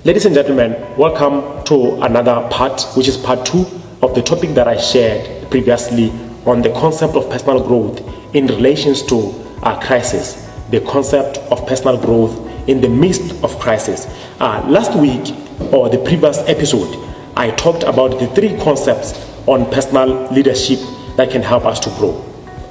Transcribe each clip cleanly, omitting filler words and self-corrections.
Ladies and gentlemen, welcome to another part, which is part 2 of the topic that I shared previously on the concept of personal growth in relations to crisis, the concept of personal growth in the midst of crisis. Last week, or the previous episode, I talked about the 3 concepts on personal leadership that can help us to grow.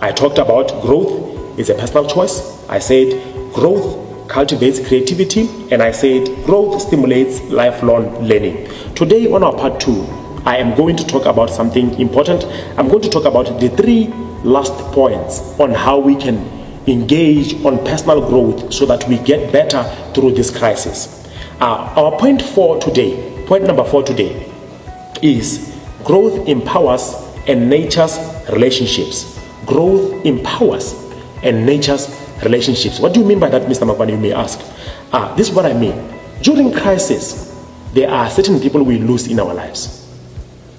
I talked about growth is a personal choice. I said growth cultivates creativity, and I said growth stimulates lifelong learning. Today on our part 2, I am going to talk about something important. I'm going to talk about the 3 last points on how we can engage on personal growth so that we get better through this crisis. Our point number 4 today is growth empowers and nurtures relationships. Growth empowers and nurtures relationships. What do you mean by that, Mr. Makwana, you may ask? This is what I mean. During crisis, there are certain people we lose in our lives.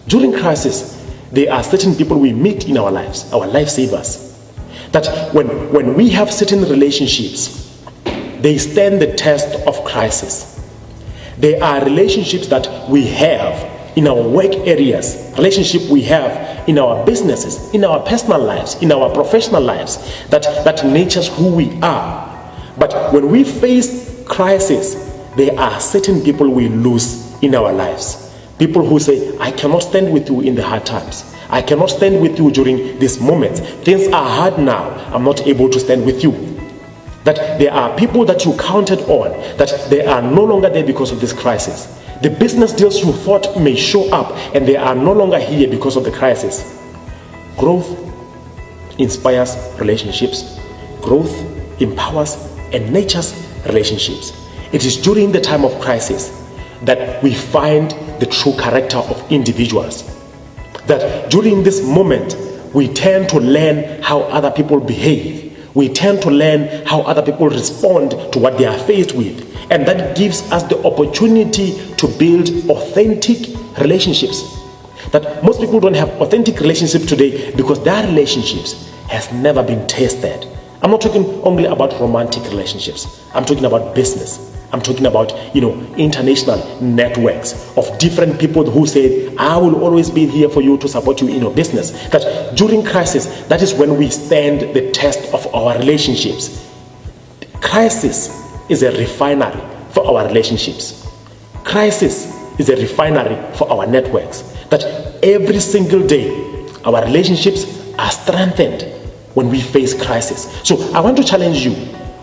During crisis, there are certain people we meet in our lives, our lifesavers. That when we have certain relationships, they stand the test of crisis. There are relationships that we have in our work areas, relationship we have in our businesses, in our personal lives, in our professional lives, that natures who we are. But when we face crisis, there are certain people we lose in our lives. People who say, I cannot stand with you in the hard times. I cannot stand with you during this moment. Things are hard now. I'm not able to stand with you. That there are people that you counted on, that they are no longer there because of this crisis. The business deals you thought may show up, and they are no longer here because of the crisis. Growth inspires relationships. Growth empowers and nurtures relationships. It is during the time of crisis that we find the true character of individuals. That during this moment, we tend to learn how other people behave. We tend to learn how other people respond to what they are faced with. And that gives us the opportunity to build authentic relationships. That most people don't have authentic relationships today because their relationships has never been tested. I'm not talking only about romantic relationships. I'm talking about business. I'm talking about, international networks of different people who say, I will always be here for you to support you in your business. That during crisis, that is when we stand the test of our relationships. Crisis is a refinery for our relationships. Crisis is a refinery for our networks. That every single day, our relationships are strengthened when we face crisis. So I want to challenge you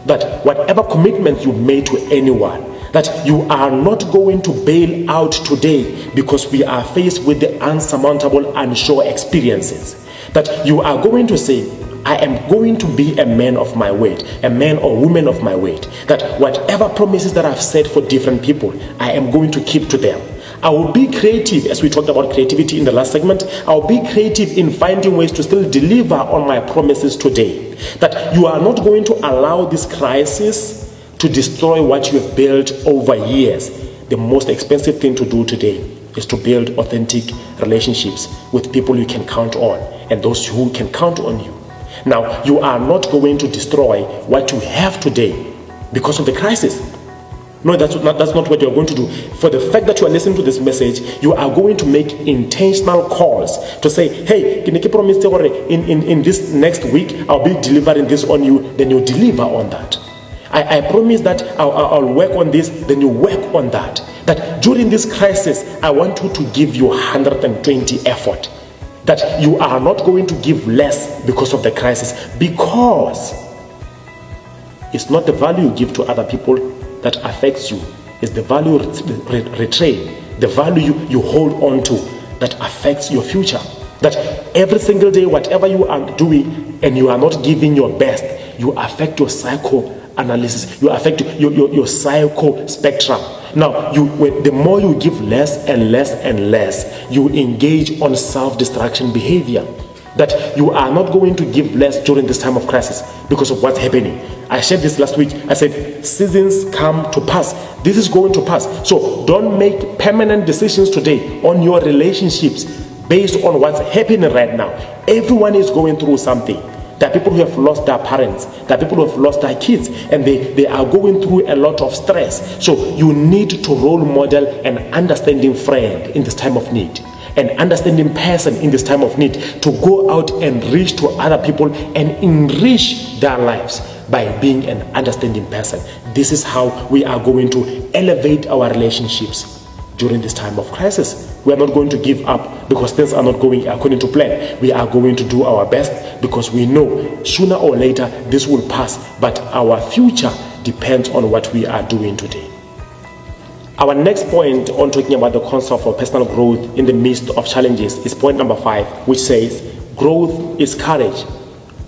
that whatever commitment you made to anyone, that you are not going to bail out today because we are faced with the unsurmountable, unsure experiences. That you are going to say, I am going to be a man of my word, a man or woman of my word. That whatever promises that I've set for different people, I am going to keep to them. I will be creative, as we talked about creativity in the last segment. I will be creative in finding ways to still deliver on my promises today. That you are not going to allow this crisis to destroy what you have built over years. The most expensive thing to do today is to build authentic relationships with people you can count on and those who can count on you. Now, you are not going to destroy what you have today because of the crisis. No, that's not what you're going to do. For the fact that you are listening to this message, you are going to make intentional calls to say, hey, can you promise in this next week, I'll be delivering this on you, then you deliver on that. I promise that I'll work on this, then you work on that. That during this crisis, I want you to give you 120 effort. That you are not going to give less because of the crisis, because it's not the value you give to other people that affects you. It's the value retrain, the value you hold on to that affects your future. That every single day, whatever you are doing and you are not giving your best, you affect your psychoanalysis, you affect your psycho spectrum. Now, the more you give less and less and less, you engage on self-destruction behavior. That you are not going to give less during this time of crisis because of what's happening. I shared this last week. I said, seasons come to pass. This is going to pass. So don't make permanent decisions today on your relationships based on what's happening right now. Everyone is going through something. There are people who have lost their parents. There are people who have lost their kids, and they are going through a lot of stress. So you need to role model an understanding friend in this time of need, an understanding person in this time of need, to go out and reach to other people and enrich their lives by being an understanding person. This is how we are going to elevate our relationships during this time of crisis. We are not going to give up because things are not going according to plan. We are going to do our best because we know sooner or later this will pass, but our future depends on what we are doing today. Our next point on talking about the concept of personal growth in the midst of challenges is point number 5, which says growth is courage.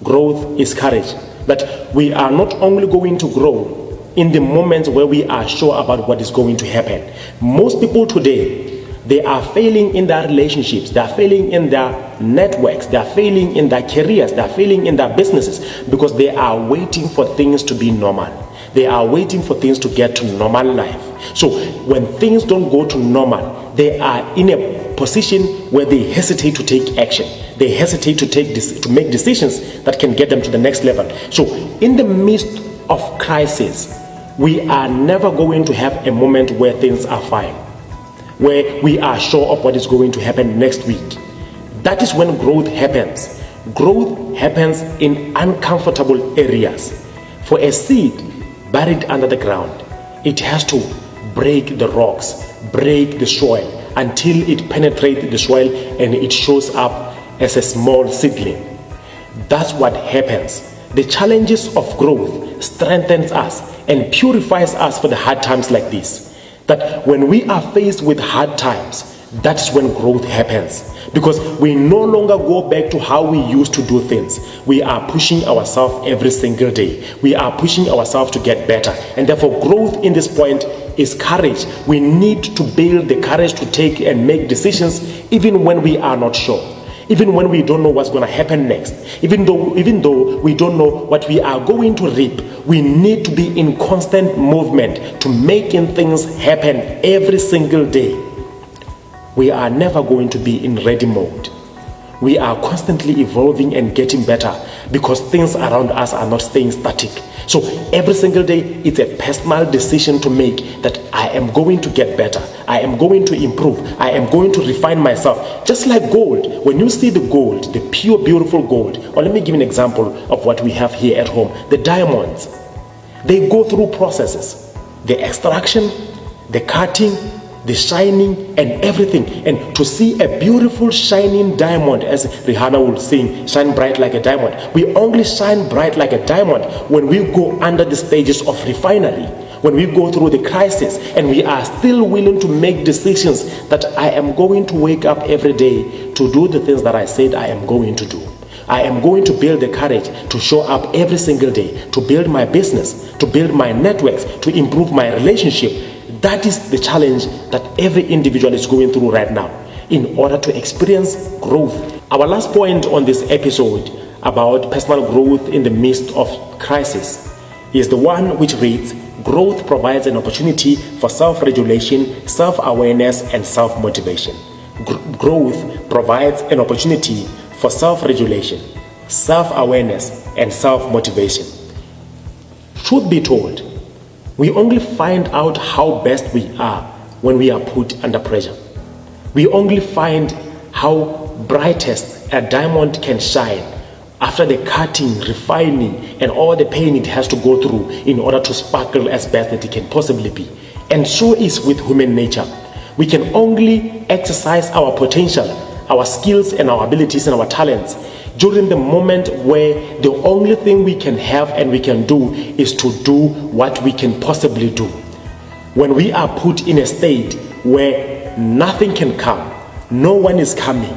Growth is courage. That we are not only going to grow in the moments where we are sure about what is going to happen. Most people today, they are failing in their relationships, they are failing in their networks, they are failing in their careers, they are failing in their businesses because they are waiting for things to be normal. They are waiting for things to get to normal life. So when things don't go to normal, they are in a position where they hesitate to take action. They hesitate to make decisions that can get them to the next level. So in the midst of crisis, we are never going to have a moment where things are fine, where we are sure of what is going to happen next week. That is when growth happens. Growth happens in uncomfortable areas. For a seed buried under the ground, it has to break the rocks, break the soil until it penetrates the soil and it shows up as a small seedling. That's what happens. The challenges of growth strengthens us and purifies us for the hard times like this. That when we are faced with hard times, that's when growth happens. Because we no longer go back to how we used to do things. We are pushing ourselves every single day. We are pushing ourselves to get better. And therefore growth in this point is courage. We need to build the courage to take and make decisions even when we are not sure. Even when we don't know what's going to happen next, even though we don't know what we are going to reap, we need to be in constant movement to making things happen every single day. We are never going to be in ready mode. We are constantly evolving and getting better because things around us are not staying static. So every single day, it's a personal decision to make that I am going to get better. I am going to improve. I am going to refine myself. Just like gold, when you see the gold, the pure, beautiful gold, or let me give you an example of what we have here at home, the diamonds. They go through processes, the extraction, the cutting, the shining and everything. And to see a beautiful shining diamond, as Rihanna will sing, shine bright like a diamond. We only shine bright like a diamond when we go under the stages of refinery, when we go through the crisis and we are still willing to make decisions that I am going to wake up every day to do the things that I said I am going to do. I am going to build the courage to show up every single day, to build my business, to build my networks, to improve my relationship. That is the challenge that every individual is going through right now in order to experience growth. Our last point on this episode about personal growth in the midst of crisis is the one which reads, growth provides an opportunity for self-regulation, self-awareness, and self-motivation. Growth provides an opportunity for self-regulation, self-awareness, and self-motivation. Truth be told, we only find out how best we are when we are put under pressure. We only find how brightest a diamond can shine after the cutting, refining, and all the pain it has to go through in order to sparkle as best that it can possibly be. And so is with human nature. We can only exercise our potential, our skills and our abilities and our talents during the moment where the only thing we can have and we can do is to do what we can possibly do. When we are put in a state where nothing can come, no one is coming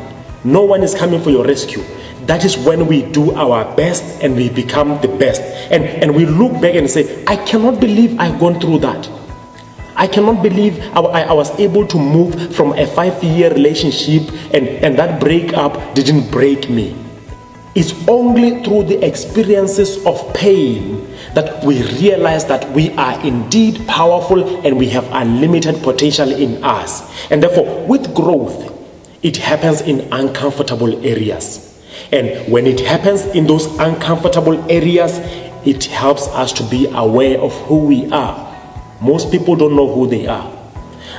for your rescue, that is when we do our best and we become the best. And we look back and say, I cannot believe I've gone through that. I cannot believe I was able to move from a 5-year relationship and that breakup didn't break me. It's only through the experiences of pain that we realize that we are indeed powerful and we have unlimited potential in us. And therefore, with growth, it happens in uncomfortable areas. And when it happens in those uncomfortable areas, it helps us to be aware of who we are. Most people don't know who they are.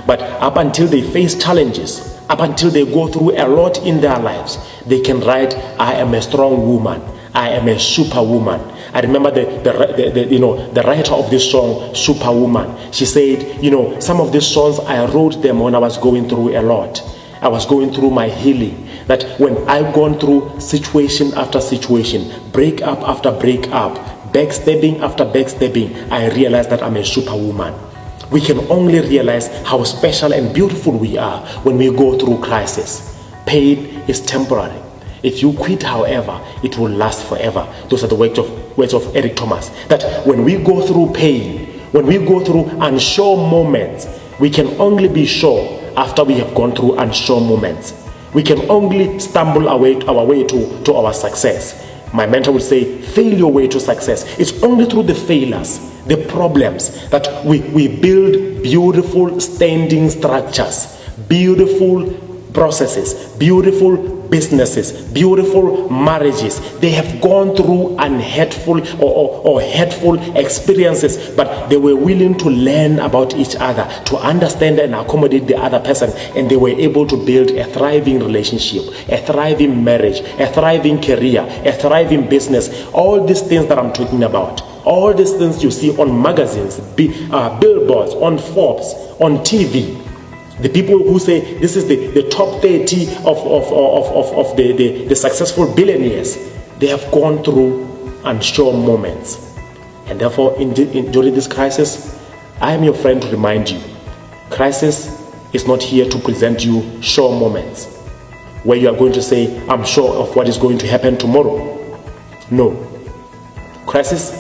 But up until they face challenges, up until they go through a lot in their lives, they can write, I am a strong woman. I am a superwoman. I remember the writer of this song, Superwoman. She said, some of these songs, I wrote them when I was going through a lot. I was going through my healing. That when I've gone through situation after situation, breakup after breakup, backstabbing after backstabbing, I realized that I'm a superwoman. We can only realize how special and beautiful we are when we go through crisis. Pain is temporary. If you quit, however, it will last forever. Those are the words of Eric Thomas. That when we go through pain, when we go through unsure moments, we can only be sure after we have gone through unsure moments. We can only stumble our way to our success. My mentor would say, fail your way to success. It's only through the failures, the problems, that we build beautiful standing structures, beautiful processes, beautiful businesses, beautiful marriages. They have gone through unhelpful or hurtful experiences, but they were willing to learn about each other, to understand and accommodate the other person, and they were able to build a thriving relationship, a thriving marriage, a thriving career, a thriving business. All these things that I'm talking about, all these things you see on magazines, billboards, on Forbes, on TV. The people who say this is the top 30 of the successful billionaires, they have gone through unsure moments. And therefore, during this crisis, I am your friend to remind you, crisis is not here to present you sure moments where you are going to say, I'm sure of what is going to happen tomorrow. No. Crisis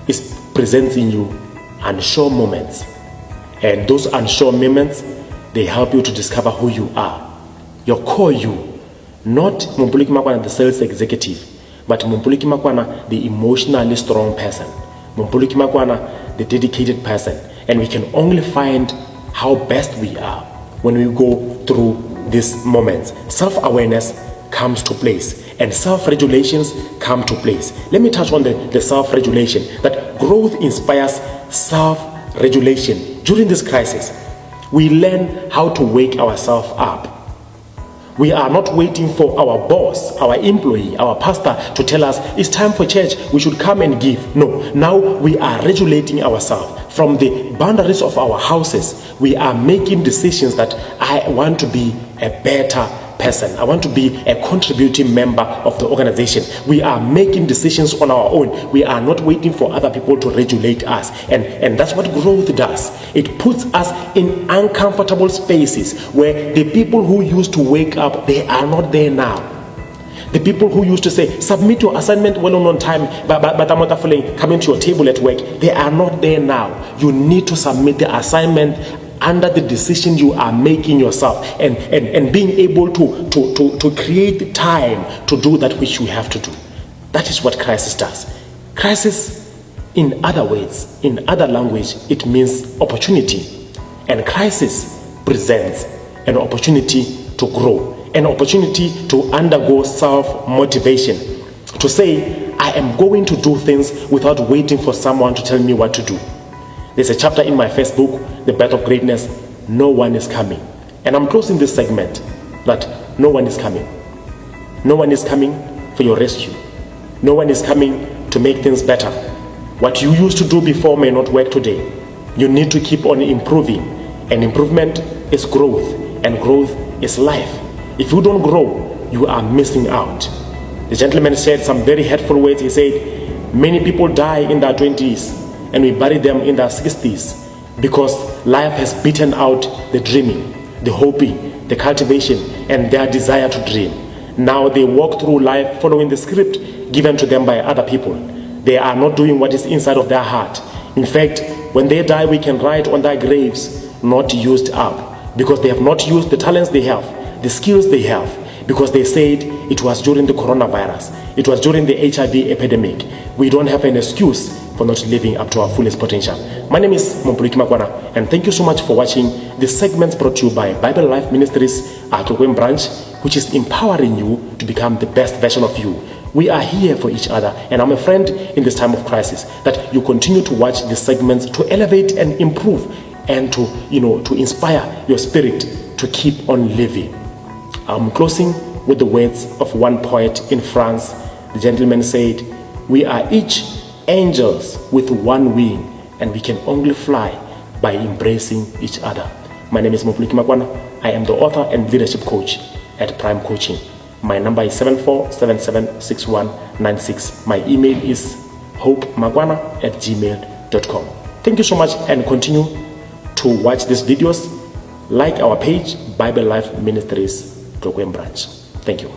is presenting you unsure moments. And those unsure moments, they help you to discover who you are, your core you, not Mompoloki Makwana, the sales executive, but Mompoloki Makwana, the emotionally strong person, Mompoloki Makwana, the dedicated person. And we can only find how best we are when we go through these moments. Self-awareness comes to place, and self-regulations come to place. Let me touch on the self-regulation, that growth inspires self-regulation. During this crisis, we learn how to wake ourselves up. We are not waiting for our boss, our employee, our pastor to tell us it's time for church, we should come and give. No, now we are regulating ourselves. From the boundaries of our houses, we are making decisions that I want to be a better person. I want to be a contributing member of the organization. We are making decisions on our own. We are not waiting for other people to regulate us. And that's what growth does. It puts us in uncomfortable spaces where the people who used to wake up, they are not there now. The people who used to say, submit your assignment well on time, but I'm not coming to your table at work, they are not there now. You need to submit the assignment under the decision you are making yourself, and being able to create time to do that which you have to do. That is what crisis does. Crisis, in other words, in other language, it means opportunity. And crisis presents an opportunity to grow, an opportunity to undergo self-motivation, to say, I am going to do things without waiting for someone to tell me what to do. There's a chapter in my first book, The Birth of Greatness, no one is coming. And I'm closing this segment that no one is coming. No one is coming for your rescue. No one is coming to make things better. What you used to do before may not work today. You need to keep on improving. And improvement is growth. And growth is life. If you don't grow, you are missing out. The gentleman said some very hurtful words. He said, many people die in their 20s. And we bury them in their 60s because life has beaten out the dreaming, the hoping, the cultivation, and their desire to dream. Now they walk through life following the script given to them by other people. They are not doing what is inside of their heart. In fact, when they die, we can write on their graves, not used up, because they have not used the talents they have, the skills they have, because they said it was during the coronavirus, it was during the HIV epidemic. We don't have an excuse for not living up to our fullest potential. My name is Mompoloki Makwana, and thank you so much for watching this segment brought to you by Bible Life Ministries at Branch which is empowering you to become the best version of you. We are here for each other, and I'm a friend in this time of crisis that you continue to watch these segments to elevate and improve and to inspire your spirit to keep on living. I'm closing with the words of one poet in France. The gentleman said, "We are each angels with one wing, and we can only fly by embracing each other." My name is Mompoloki Makwana. I am the author and leadership coach at Prime Coaching. My number is 74776196. My email is hopemakwana@gmail.com. Thank you so much, and continue to watch these videos. Like our page, Bible Life Ministries, Branch. Thank you.